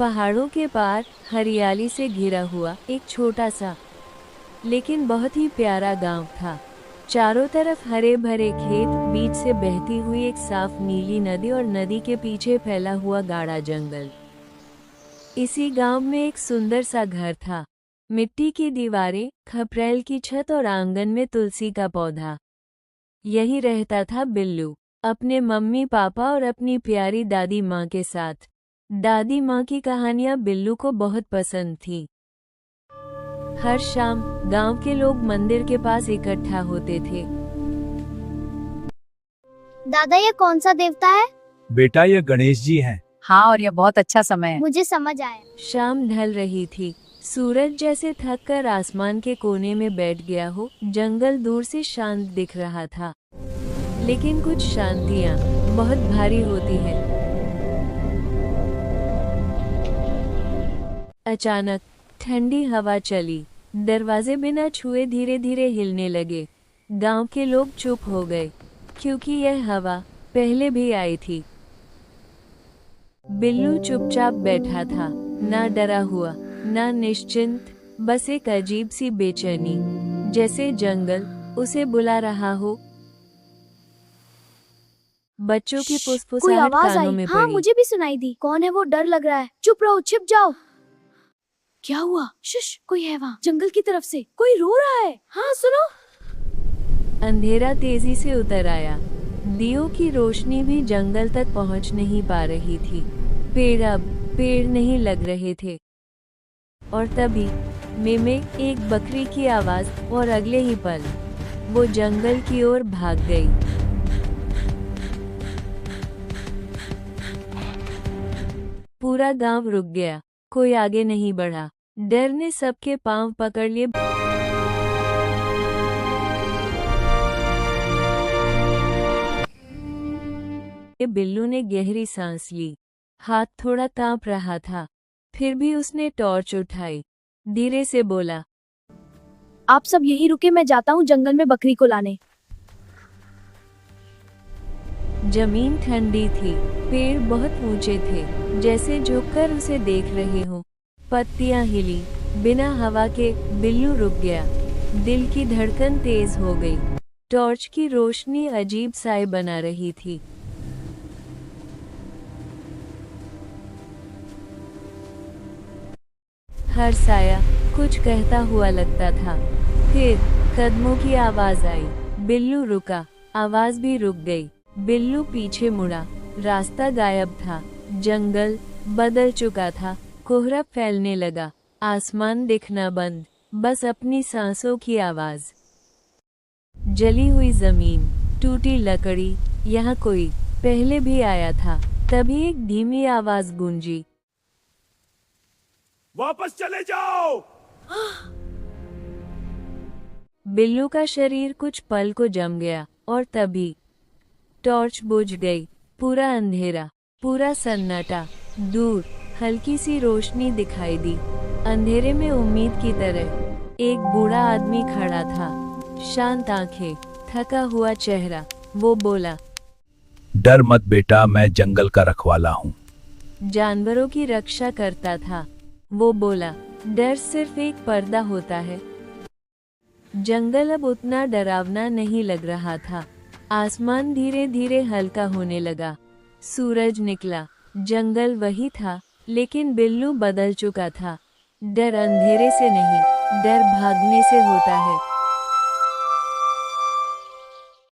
पहाड़ों के पार हरियाली से घिरा हुआ एक छोटा सा लेकिन बहुत ही प्यारा गांव था। चारों तरफ हरे भरे खेत, बीच से बहती हुई एक साफ नीली नदी और नदी के पीछे फैला हुआ गाढ़ा जंगल। इसी गांव में एक सुंदर सा घर था। मिट्टी की दीवारें, खपरेल की छत और आंगन में तुलसी का पौधा। यहीं रहता था बिल्लू, अपने मम्मी पापा और अपनी प्यारी दादी माँ के साथ। दादी माँ की कहानियाँ बिल्लू को बहुत पसंद थी। हर शाम गांव के लोग मंदिर के पास इकट्ठा होते थे। दादा, ये कौन सा देवता है? बेटा, ये गणेश जी हैं। हाँ, और यह बहुत अच्छा समय है। मुझे समझ आया। शाम ढल रही थी। सूरज जैसे थक कर आसमान के कोने में बैठ गया हो। जंगल दूर से शांत दिख रहा था, लेकिन कुछ शांतियाँ बहुत भारी होती हैं। अचानक ठंडी हवा चली, दरवाजे बिना छुए धीरे धीरे हिलने लगे। गांव के लोग चुप हो गए, क्योंकि यह हवा पहले भी आई थी। बिल्लू चुपचाप बैठा था, ना डरा हुआ ना निश्चिंत, बस एक अजीब सी बेचैनी, जैसे जंगल उसे बुला रहा हो। बच्चों की कोई फुसफुसाहट आवाज कानों आई। में हाँ, पड़ी। मुझे भी सुनाई दी। कौन है वो? डर लग रहा है। चुप रहो, छिप जाओ। क्या हुआ? शुश, कोई है वहाँ। जंगल की तरफ से कोई रो रहा है। हाँ, सुनो। अंधेरा तेजी से उतर आया। दियों की रोशनी भी जंगल तक पहुंच नहीं पा रही थी। पेड़ नहीं लग रहे थे। और तभी में एक बकरी की आवाज, और अगले ही पल वो जंगल की ओर भाग गई। पूरा गांव रुक गया, कोई आगे नहीं बढ़ा। डर ने सबके पांव पकड़ लिए। बिल्लू ने गहरी सांस ली, हाथ थोड़ा कांप रहा था। फिर भी उसने टॉर्च उठाई, धीरे से बोला, आप सब यहीं रुके, मैं जाता हूँ जंगल में बकरी को लाने। जमीन ठंडी थी, पेड़ बहुत ऊंचे थे, जैसे झुककर उसे देख रहे हो। पत्तियां हिली, बिना हवा के। बिल्लू रुक गया, दिल की धड़कन तेज हो गई। टॉर्च की रोशनी अजीब साए बना रही थी। हर साया कुछ कहता हुआ लगता था। फिर कदमों की आवाज आई। बिल्लू रुका, आवाज भी रुक गई। बिल्लू पीछे मुड़ा, रास्ता गायब था। जंगल बदल चुका था, कोहरा फैलने लगा, आसमान दिखना बंद, बस अपनी सांसों की आवाज। जली हुई जमीन, टूटी लकड़ी, यहाँ कोई पहले भी आया था। तभी एक धीमी आवाज गूंजी, वापस चले जाओ। बिल्लू का शरीर कुछ पल को जम गया, और तभी टॉर्च बुझ गई। पूरा अंधेरा, पूरा सन्नाटा। दूर हल्की सी रोशनी दिखाई दी। अंधेरे में उम्मीद की तरह एक बूढ़ा आदमी खड़ा था, शांत आंखें, थका हुआ चेहरा। वो बोला, डर मत बेटा, मैं जंगल का रखवाला हूँ। जानवरों की रक्षा करता था। वो बोला, डर सिर्फ एक पर्दा होता है। जंगल अब उतना डरावना नहीं लग रहा था। आसमान धीरे धीरे हल्का होने लगा, सूरज निकला। जंगल वही था, लेकिन बिल्लू बदल चुका था। डर अंधेरे से नहीं, डर भागने से होता है।